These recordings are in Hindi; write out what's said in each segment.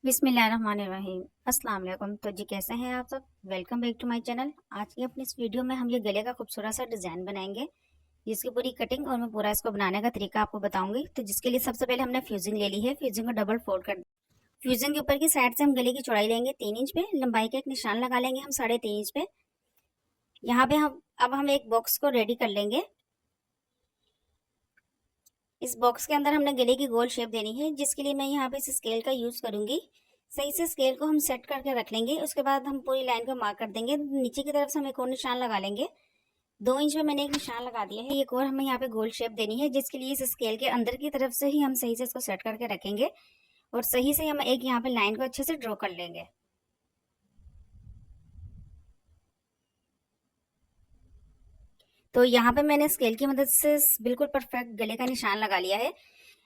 बिस्मिल्लाहिर्रहमानिर्रहीम। अस्सलाम वालेकुम। तो जी कैसे हैं आप सब। Welcome back to my channel. आज की अपनी इस वीडियो में हम ये गले का खूबसूरत सा डिजाइन बनाएंगे, जिसकी पूरी कटिंग और मैं पूरा इसको बनाने का तरीका आपको बताऊंगी। तो जिसके लिए सबसे पहले हमने फ्यूजिंग ले ली है। फ्यूजिंग को डबल फोल्ड कर फ्यूजिंग के ऊपर की साइड से हम गले की चौड़ाई लेंगे 3 इंच पे, लंबाई का एक निशान लगा लेंगे हम 3.5 इंच पे। यहाँ पे हम एक बॉक्स को रेडी कर लेंगे। इस बॉक्स के अंदर हमने गले की गोल शेप देनी है, जिसके लिए मैं यहाँ पे इस स्केल का यूज करूंगी। सही से स्केल को हम सेट करके रख लेंगे। उसके बाद हम पूरी लाइन को मार्क कर देंगे। नीचे की तरफ से हम एक और निशान लगा लेंगे। 2 इंच में मैंने एक निशान लगा दिया है। एक और हमें यहाँ पे गोल शेप देनी है, जिसके लिए इस स्केल के अंदर की तरफ से ही हम सही से इसको सेट करके रखेंगे और सही से हम एक यहाँ पे लाइन को अच्छे से ड्रॉ कर लेंगे। तो यहाँ पे मैंने स्केल की मदद से बिल्कुल परफेक्ट गले का निशान लगा लिया है।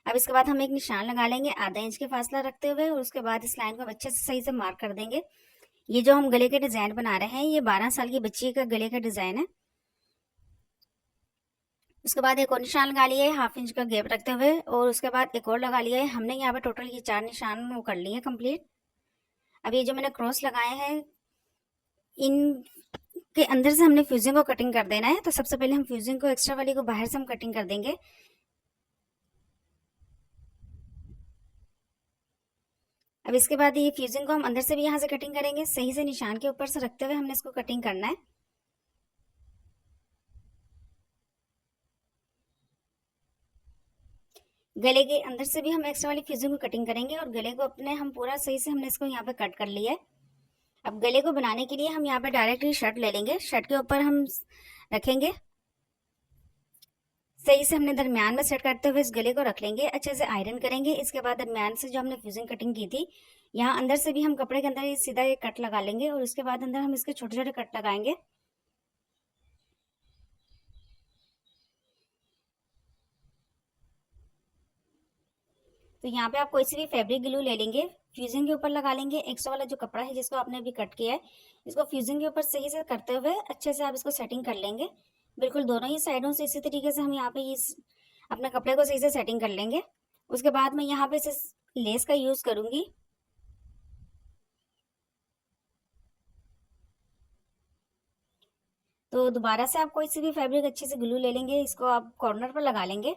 अब इसके बाद हम एक निशान लगा लेंगे आधा इंच के फासला रखते हुए, और उसके बाद इस लाइन को अच्छे से सही से मार्क कर देंगे। ये जो हम गले के डिजाइन बना रहे हैं, ये 12 साल की बच्ची का गले का डिजाइन है। उसके बाद एक और निशान लगा लिया है 1/2 इंच का गैप रखते हुए, और उसके बाद एक और लगा लिया है। हमने यहाँ पे टोटल ये 4 निशान वो कर लिए कंप्लीट। अब ये जो मैंने क्रॉस लगाए हैं, इन के अंदर से हमने फ्यूजिंग को कटिंग कर देना है। तो सबसे पहले हम फ्यूजिंग को एक्स्ट्रा वाली को बाहर से हम कटिंग कर देंगे। अब इसके बाद ये फ्यूजिंग को हम अंदर से भी यहाँ से कटिंग करेंगे। सही से निशान के ऊपर से रखते हुए हमने इसको कटिंग करना है। गले के अंदर से भी हम एक्स्ट्रा वाली फ्यूजिंग को कटिंग करेंगे, और गले को अपने हम पूरा सही से हमने इसको यहाँ पे कट कर लिया है। अब गले को बनाने के लिए हम यहाँ पे डायरेक्टली शर्ट ले लेंगे। शर्ट के ऊपर हम रखेंगे। सही से हमने दरमियान में सेट करते हुए इस गले को रख लेंगे। अच्छे से आयरन करेंगे। इसके बाद दरमियान से जो हमने फ्यूजिंग कटिंग की थी, यहाँ अंदर से भी हम कपड़े के अंदर सीधा ये कट लगा लेंगे, और उसके बाद अंदर हम इसके छोटे छोटे कट लगाएंगे। तो यहाँ पे आप कोई सी भी फैब्रिक ग्लू ले लेंगे, फ्यूजिंग के ऊपर लगा लेंगे। एक्स्ट्रा वाला जो कपड़ा है जिसको आपने अभी कट किया है, इसको फ्यूजिंग के ऊपर सही से करते हुए अच्छे से आप इसको सेटिंग कर लेंगे। बिल्कुल दोनों ही साइडों से इसी तरीके से हम यहाँ पे इस अपने कपड़े को सही से सेटिंग कर लेंगे। उसके बाद मैं यहाँ पे इसे लेस का यूज करूंगी। तो दोबारा से आप कोई सी भी फैब्रिक अच्छे से ग्लू ले लेंगे, इसको आप कॉर्नर पर लगा लेंगे।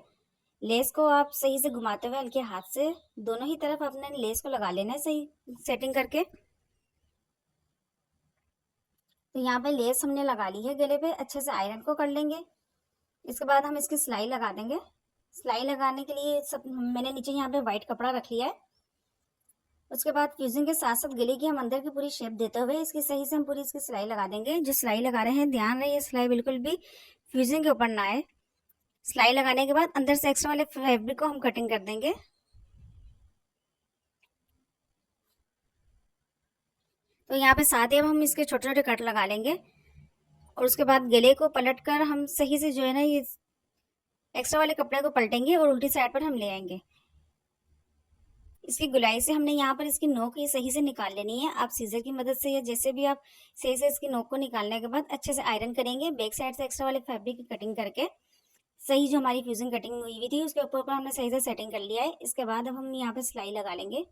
लेस को आप सही से घुमाते हुए हल्के हाथ से दोनों ही तरफ अपने लेस को लगा लेना है सही सेटिंग करके। तो यहाँ पे लेस हमने लगा ली है गले पे। अच्छे से आयरन को कर लेंगे। इसके बाद हम इसकी सिलाई लगा देंगे। सिलाई लगाने के लिए सब मैंने नीचे यहाँ पे व्हाइट कपड़ा रख लिया है। उसके बाद फ्यूजिंग के साथ साथ गले की हम अंदर की पूरी शेप देते हुए इसकी सही से हम पूरी इसकी सिलाई लगा देंगे। जो सिलाई लगा रहे हैं ध्यान रहे, ये सिलाई बिल्कुल भी फ्यूजिंग के ऊपर ना आए। सिलाई लगाने के बाद अंदर से एक्स्ट्रा वाले फैब्रिक को हम कटिंग कर देंगे। तो यहाँ पे साथ ही अब हम इसके छोटे छोटे कट लगा लेंगे, और उसके बाद गले को पलट कर हम सही से जो है ना ये एक्स्ट्रा वाले कपड़े को पलटेंगे और उल्टी साइड पर हम ले आएंगे। इसकी गुलाई से हमने यहाँ पर इसकी नोक ये सही से निकाल लेनी है। आप सीजर की मदद से या जैसे भी आप सही से इसकी नोक को निकालने के बाद अच्छे से आयरन करेंगे। बैक साइड से एक्स्ट्रा वाले फैब्रिक की कटिंग करके सही जो हमारी फ्यूजिंग कटिंग हुई हुई थी उसके ऊपर हमने सही से सेटिंग कर लिया है। इसके बाद अब हम यहाँ पे सिलाई लगा लेंगे।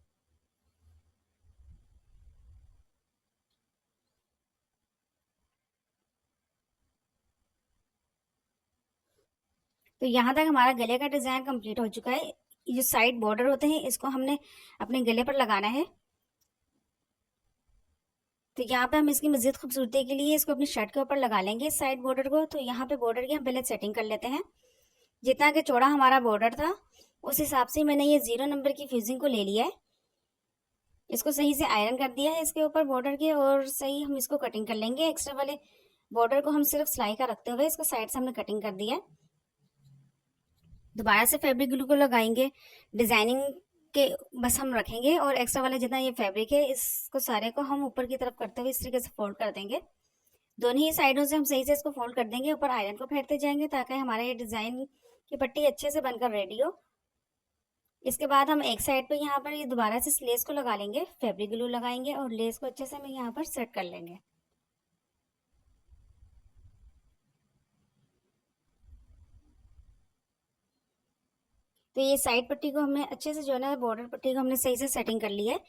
तो यहाँ तक हमारा गले का डिजाइन कंप्लीट हो चुका है। ये जो साइड बॉर्डर होते हैं इसको हमने अपने गले पर लगाना है। तो यहाँ पे हम इसकी मजीद खूबसूरती के लिए इसको अपनी शर्ट के ऊपर लगा लेंगे साइड बॉर्डर को। तो यहाँ पे बॉर्डर की हम पहले सेटिंग कर लेते हैं। जितना कि चौड़ा हमारा बॉर्डर था उस हिसाब से मैंने ये 0 नंबर की फ्यूजिंग को ले लिया है। इसको सही से आयरन कर दिया है इसके ऊपर बॉर्डर के, और सही हम इसको कटिंग कर लेंगे। एक्स्ट्रा वाले बॉर्डर को हम सिर्फ सिलाई का रखते हुए इसको साइड से हमने कटिंग कर दिया है। दोबारा से फैब्रिक ग्लू को लगाएंगे। डिजाइनिंग के बस हम रखेंगे, और एक्स्ट्रा वाला जितना ये फैब्रिक है इसको सारे को हम ऊपर की तरफ करते हुए इस तरीके से फोल्ड कर देंगे। दोनों ही साइडों से हम सही से इसको फोल्ड कर देंगे। ऊपर आयरन को फेरते जाएंगे ताकि हमारा ये डिजाइन की पट्टी अच्छे से बनकर रेडी हो। इसके बाद हम एक साइड पे यहाँ पर ये दोबारा से लेस को लगा लेंगे। फैब्रिक ग्लू लगाएंगे और लेस को अच्छे से हम यहाँ पर सेट कर लेंगे। तो ये साइड पट्टी को हमने अच्छे से जो है ना बॉर्डर पट्टी को हमने सही से सेटिंग कर लिया है।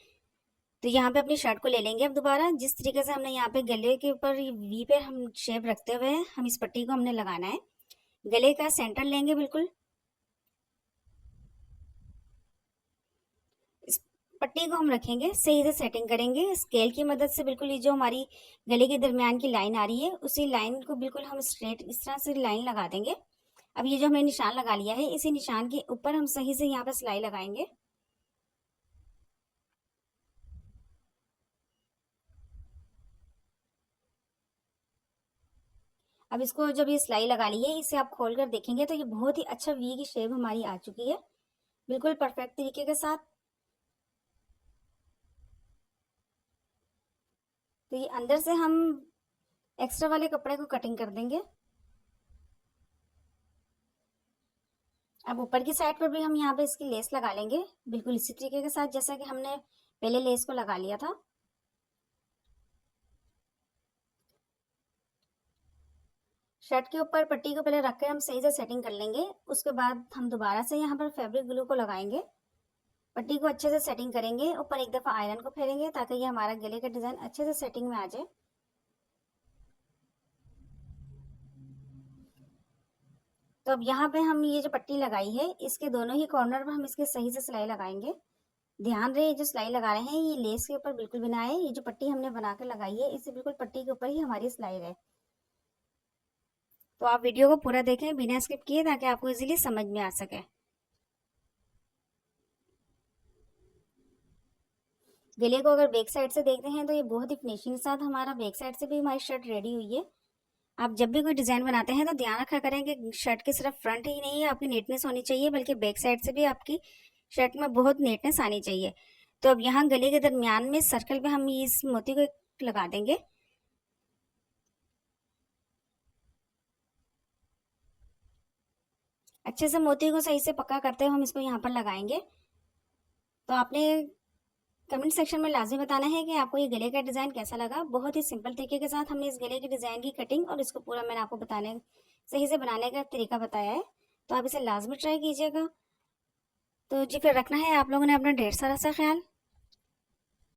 तो यहाँ पे अपनी शर्ट को ले लेंगे अब दोबारा। जिस तरीके से हमने यहाँ पे गले के ऊपर वी पे हम शेप रखते हुए हम इस पट्टी को हमने लगाना है। गले का सेंटर लेंगे बिल्कुल, इस पट्टी को हम रखेंगे, सही से सेटिंग करेंगे स्केल की मदद से। बिल्कुल ये जो हमारी गले के दरमियान की लाइन आ रही है उसी लाइन को बिल्कुल हम स्ट्रेट इस तरह से लाइन लगा देंगे। अब ये जो हमने निशान लगा लिया है इसी निशान के ऊपर हम सही से यहाँ पे सिलाई लगाएंगे। अब इसको जब ये सिलाई लगा ली है इसे आप खोल कर देखेंगे तो ये बहुत ही अच्छा वी की शेप हमारी आ चुकी है, बिल्कुल परफेक्ट तरीके के साथ। तो ये अंदर से हम एक्स्ट्रा वाले कपड़े को कटिंग कर देंगे। अब ऊपर की साइड पर भी हम यहाँ पे इसकी लेस लगा लेंगे बिल्कुल इसी तरीके के साथ जैसा कि हमने पहले लेस को लगा लिया था। शर्ट के ऊपर पट्टी को पहले रखकर हम सही से सेटिंग कर लेंगे। उसके बाद हम दोबारा से यहाँ पर फैब्रिक ग्लू को लगाएंगे, पट्टी को अच्छे से सेटिंग करेंगे, ऊपर एक दफ़ा आयरन को फेरेंगे ताकि ये हमारा गले का डिज़ाइन अच्छे से सेटिंग में आ जाए। तो अब यहाँ पे हम ये जो पट्टी लगाई है इसके दोनों ही कॉर्नर पर हम इसके सही से सिलाई लगाएंगे। ध्यान रहे जो सिलाई लगा रहे हैं ये लेस के ऊपर बिल्कुल भी ना आए, ये जो पट्टी हमने बना के लगाई है इससे बिल्कुल पट्टी के ऊपर ही हमारी सिलाई रहे। तो आप वीडियो को पूरा देखें बिना स्किप किए ताकि आपको इजीली समझ में आ सके। गले को अगर बैक साइड से देखते हैं तो ये बहुत ही फिनिशिंग के साथ हमारा बैक साइड से भी हमारी शर्ट रेडी हुई है। आप जब भी कोई डिज़ाइन बनाते हैं तो ध्यान रखा करें कि शर्ट की सिर्फ फ्रंट ही नहीं है आपकी नीटनेस होनी चाहिए, बल्कि बैक साइड से भी आपकी शर्ट में बहुत नीटनेस आनी चाहिए। तो अब यहाँ गले के दरमियान में सर्कल पे हम इस मोती को लगा देंगे। अच्छे से मोती को सही से पक्का करते हुए हम इसको यहाँ पर लगाएंगे। तो आपने कमेंट सेक्शन में लाजमी बताना है कि आपको ये गले का डिज़ाइन कैसा लगा। बहुत ही सिंपल तरीके के साथ हमने इस गले के डिज़ाइन की कटिंग और इसको पूरा मैंने आपको बताने सही से बनाने का तरीका बताया है, तो आप इसे लाजमी ट्राई कीजिएगा। तो जी फिर रखना है आप लोगों ने अपना ढेर सारा सा ख्याल।